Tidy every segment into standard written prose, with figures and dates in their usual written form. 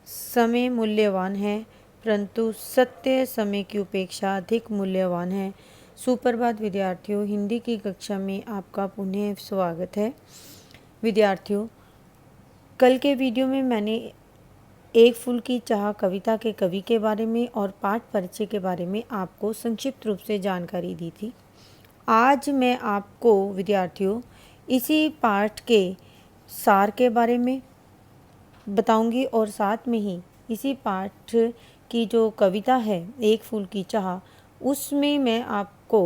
समय मूल्यवान है, परंतु सत्य समय की उपेक्षा अधिक मूल्यवान है। सुप्रभात विद्यार्थियों, हिंदी की कक्षा में आपका पुनः स्वागत है। विद्यार्थियों, कल के वीडियो में मैंने एक फूल की चाह कविता के कवि के बारे में और पाठ परिचय के बारे में आपको संक्षिप्त रूप से जानकारी दी थी। आज मैं आपको विद्यार्थियों इसी पाठ के सार के बारे में बताऊंगी और साथ में ही इसी पाठ की जो कविता है एक फूल की चाह, उसमें मैं आपको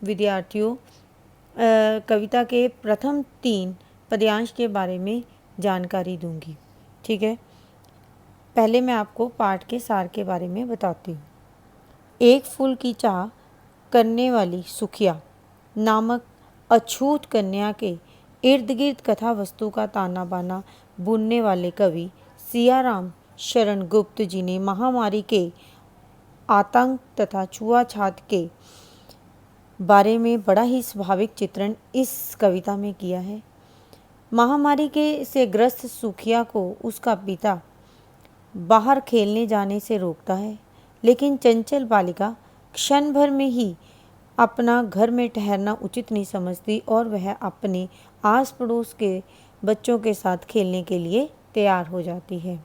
विद्यार्थियों कविता के प्रथम 3 पद्यांश के बारे में जानकारी दूंगी। ठीक है, पहले मैं आपको पाठ के सार के बारे में बताती हूँ। एक फूल की चाह करने वाली सुखिया नामक अछूत कन्या के इर्द गिर्द कथा वस्तु का ताना बाना बुनने वाले कवि सियाराम शरण गुप्त जी ने महामारी के आतंक तथा छुआछात के बारे में बड़ा ही स्वाभाविक चित्रण इस कविता में किया है। महामारी के से ग्रस्त सुखिया को उसका पिता बाहर खेलने जाने से रोकता है, लेकिन चंचल बालिका क्षण भर में ही अपना घर में ठहरना उचित नहीं समझती और वह अपने आस पड़ोस के बच्चों के साथ खेलने के लिए तैयार हो जाती है।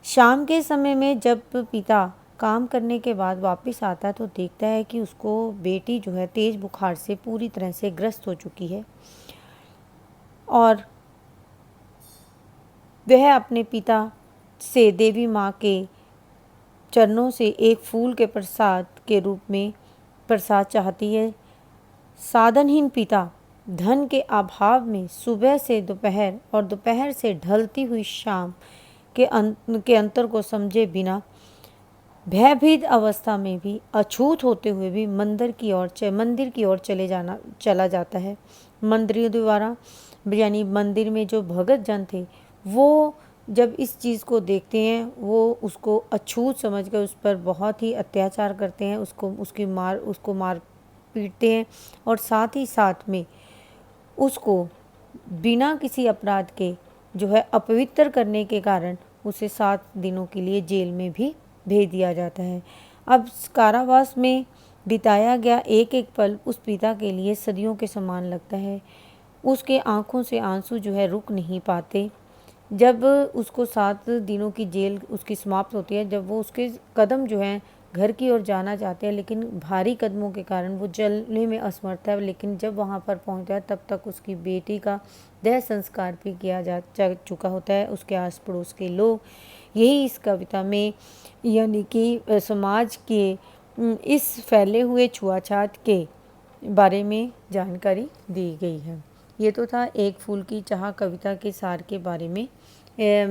शाम के समय में जब पिता काम करने के बाद वापस आता है तो देखता है कि उसको बेटी जो है तेज बुखार से पूरी तरह से ग्रस्त हो चुकी है और वह अपने पिता से देवी माँ के चरणों से एक फूल के प्रसाद के रूप में प्रसाद चाहती है। साधनहीन पिता धन के अभाव में सुबह से दोपहर और दोपहर से ढलती हुई शाम के अंतर को समझे बिना भयभीत अवस्था में भी अछूत होते हुए भी मंदिर की ओर चला जाता है। मंदिरों द्वारा यानी मंदिर में जो भगत जन थे वो जब इस चीज़ को देखते हैं वो उसको अछूत समझकर उस पर बहुत ही अत्याचार करते हैं, उसको मार पीटते हैं और साथ ही साथ में उसको बिना किसी अपराध के जो है अपवित्र करने के कारण उसे 7 दिनों के लिए जेल में भी भेज दिया जाता है। अब कारावास में बिताया गया एक एक पल उस पिता के लिए सदियों के समान लगता है। उसके आंखों से आंसू जो है रुक नहीं पाते। जब उसको 7 दिनों की जेल उसकी समाप्त होती है, जब वो उसके कदम जो हैं घर की ओर जाना चाहते हैं, लेकिन भारी कदमों के कारण वो चलने में असमर्थ है। लेकिन जब वहाँ पर पहुँचता है तब तक उसकी बेटी का देह संस्कार भी किया जा चुका होता है। उसके आस पड़ोस के लोग यही इस कविता में यानी कि समाज के इस फैले हुए छुआछात के बारे में जानकारी दी गई है। ये तो था एक फूल की चाह कविता के सार के बारे में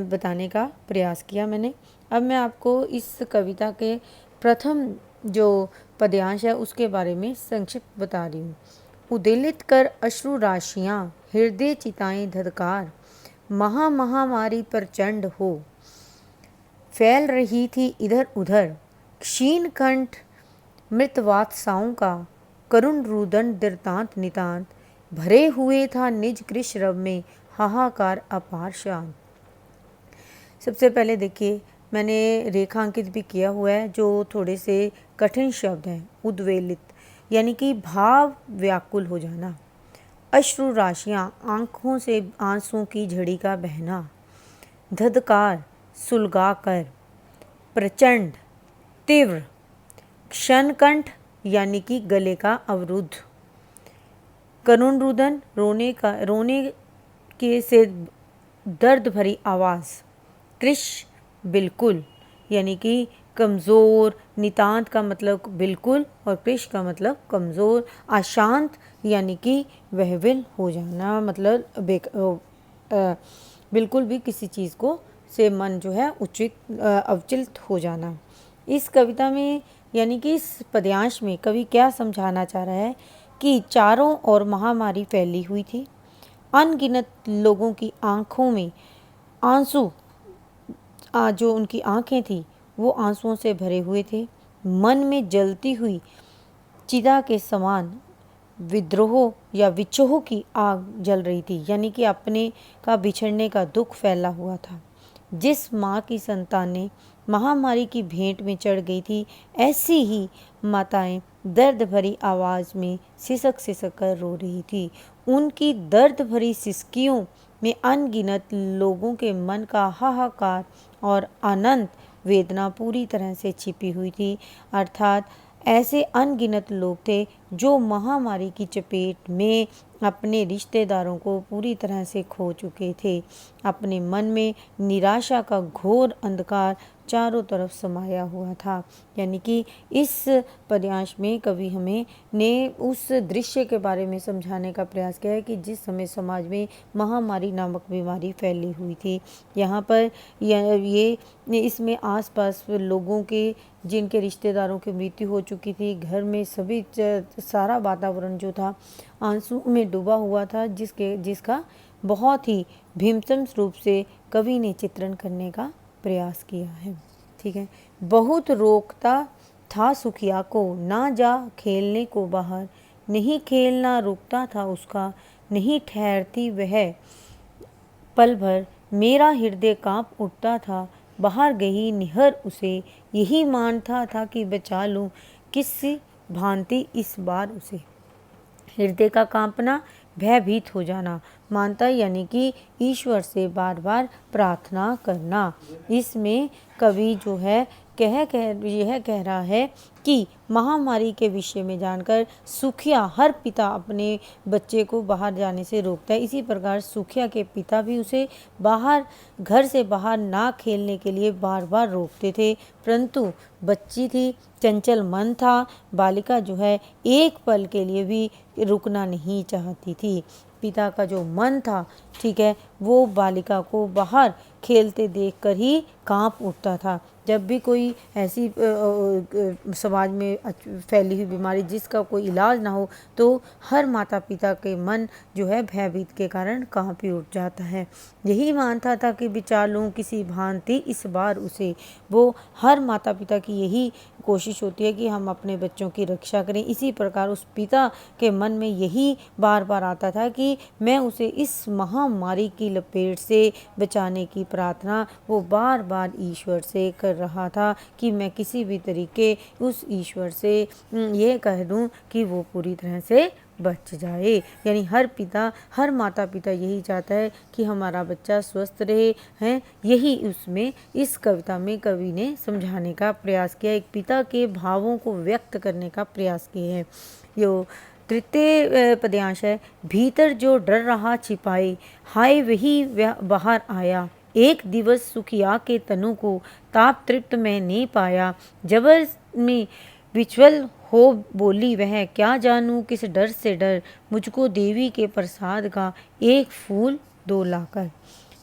बताने का प्रयास किया मैंने। अब मैं आपको इस कविता के प्रथम जो पद्यांश है उसके बारे में संक्षिप्त बता रही हूँ। उद्वेलित कर अश्रु राशियाँ, हृदय चिताएं धधकार, महामारी प्रचंड हो फैल रही थी इधर उधर, क्षीण कंठ मृतवात्साओं का करुण रुदन दृतांत नितांत, भरे हुए था निज कृश रव में हाहाकार अपार शांत। सबसे पहले देखिए मैंने रेखांकित भी किया हुआ है जो थोड़े से कठिन शब्द हैं। उद्वेलित यानी कि भाव व्याकुल हो जाना, अश्रु राशियाँ आँखों से आंसुओं की झड़ी का बहना, धधकार सुलगाकर, प्रचंड तीव्र, क्षणकंठ यानी कि गले का अवरुद्ध, करुण रुदन रोने के से दर्द भरी आवाज़, कृश बिल्कुल यानी कि कमज़ोर, नितांत का मतलब बिल्कुल और कृश का मतलब कमज़ोर, अशांत यानी कि वहविल हो जाना मतलब बिल्कुल भी किसी चीज़ को से मन जो है अवचित हो जाना। इस कविता में यानी कि इस पद्यांश में कवि क्या समझाना चाह रहा है कि चारों ओर महामारी फैली हुई थी, अनगिनत लोगों की आंखों में आंसू जो उनकी आंखें थी वो आंसुओं से भरे हुए थे, मन में जलती हुई चिता के समान विद्रोह या विक्षोह की आग जल रही थी, यानी कि अपने का बिछड़ने का दुख फैला हुआ था। जिस माँ की संतानें महामारी की भेंट में चढ़ गई थी, ऐसी ही माताएं दर्द भरी आवाज़ में सिसक सिसक कर रो रही थी। उनकी दर्द भरी सिसकियों में अनगिनत लोगों के मन का हाहाकार और अनंत वेदना पूरी तरह से छिपी हुई थी। अर्थात ऐसे अनगिनत लोग थे जो महामारी की चपेट में अपने रिश्तेदारों को पूरी तरह से खो चुके थे। अपने मन में निराशा का घोर अंधकार चारों तरफ समाया हुआ था। यानी कि इस पद्यांश में कवि हमें ने उस दृश्य के बारे में समझाने का प्रयास किया है कि जिस समय समाज में महामारी नामक बीमारी फैली हुई थी। यहाँ पर ये इसमें आसपास लोगों के जिनके रिश्तेदारों की मृत्यु हो चुकी थी, घर में सभी सारा वातावरण जो था आंसू में डूबा हुआ था, जिसका बहुत ही भीषण रूप से कवि ने चित्रण करने का प्रयास किया है। ठीक है। बहुत रोकता था सुखिया को, ना जा खेलने को बाहर, नहीं खेलना रुकता था उसका, नहीं ठहरती वह पल भर, मेरा हृदय कांप उठता था, बाहर गई निहर उसे, यही मानता था कि बचा लूं, किस भांति इस बार उसे। हृदय का कांपना, भयभीत हो जाना, मानता यानी कि ईश्वर से बार बार प्रार्थना करना। इसमें कवि जो है यह कह रहा है कि महामारी के विषय में जानकर सुखिया हर पिता अपने बच्चे को बाहर जाने से रोकता है। इसी प्रकार सुखिया के पिता भी उसे घर से बाहर ना खेलने के लिए बार बार रोकते थे, परंतु बच्ची थी, चंचल मन था, बालिका जो है एक पल के लिए भी रुकना नहीं चाहती थी। पिता का जो मन था, ठीक है, वो बालिका को बाहर खेलते देखकर ही कांप उठता था। जब भी कोई ऐसी समाज में फैली हुई बीमारी जिसका कोई इलाज ना हो, तो हर माता पिता के मन जो है भयभीत के कारण कांप उठ जाता है। यही मानता था कि बचा लूं किसी भांति इस बार उसे। वो हर माता पिता की यही कोशिश होती है कि हम अपने बच्चों की रक्षा करें। इसी प्रकार उस पिता के मन में यही बार बार आता था कि मैं उसे इस महामारी की लपेट से बचाने की प्रार्थना वो बार बार ईश्वर से कर रहा था कि मैं किसी भी तरीके उस ईश्वर से ये कह दूं कि वो पूरी तरह से बच जाए। यानी हर माता पिता यही चाहता है कि हमारा बच्चा स्वस्थ रहे हैं। यही उसमें इस कविता में कवि ने समझाने का प्रयास किया, एक पिता के भावों को व्यक्त करने का प्रयास किए हैं। यो तृतीय पद्यांश है, भीतर जो डर रहा छिपाए, हाय वही बाहर आया, एक दिवस सुखिया के तनु को ताप तृप्त मैंने पाया, जबर में विचल हो बोली वह, क्या जानूं किस डर से डर, मुझको देवी के प्रसाद का एक फूल दो लाकर।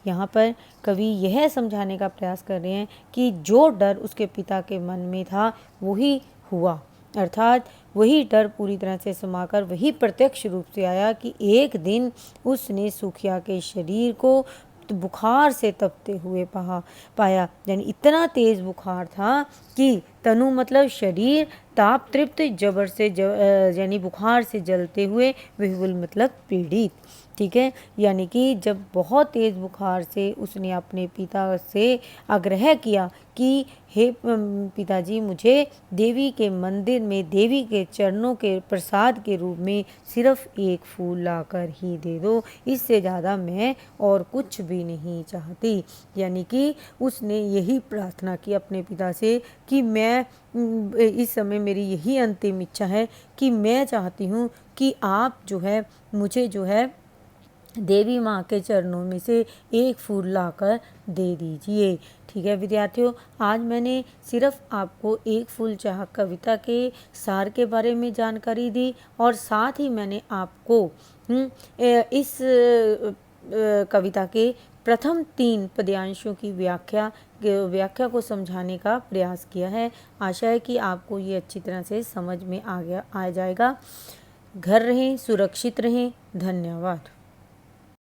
यहाँ पर कवि यह समझाने का प्रयास कर रहे हैं कि जो डर उसके पिता के मन में था वही हुआ, अर्थात वही डर पूरी तरह से समाकर वही प्रत्यक्ष रूप से आया कि एक दिन उसने सुखिया के शरीर को बुखार से तपते हुए पाया। यानी इतना तेज बुखार था कि तनु मतलब शरीर, ताप तृप्त, जबर से यानी बुखार से जलते हुए, विह्वल मतलब पीड़ित। ठीक है। यानी कि जब बहुत तेज बुखार से उसने अपने पिता से आग्रह किया कि हे पिताजी, मुझे देवी के मंदिर में देवी के चरणों के प्रसाद के रूप में सिर्फ एक फूल लाकर ही दे दो, इससे ज़्यादा मैं और कुछ भी नहीं चाहती। यानी कि उसने यही प्रार्थना की अपने पिता से कि मैं इस समय मेरी यही अंतिम इच्छा है कि मैं चाहती हूँ कि आप जो है मुझे जो है देवी माँ के चरणों में से एक फूल लाकर दे दीजिए। ठीक है विद्यार्थियों, आज मैंने सिर्फ आपको एक फूल चाह कविता के सार के बारे में जानकारी दी और साथ ही मैंने आपको इस कविता के प्रथम 3 पद्यांशों की व्याख्या को समझाने का प्रयास किया है। आशा है कि आपको ये अच्छी तरह से समझ में आ जाएगा। घर रहें, सुरक्षित रहें। धन्यवाद।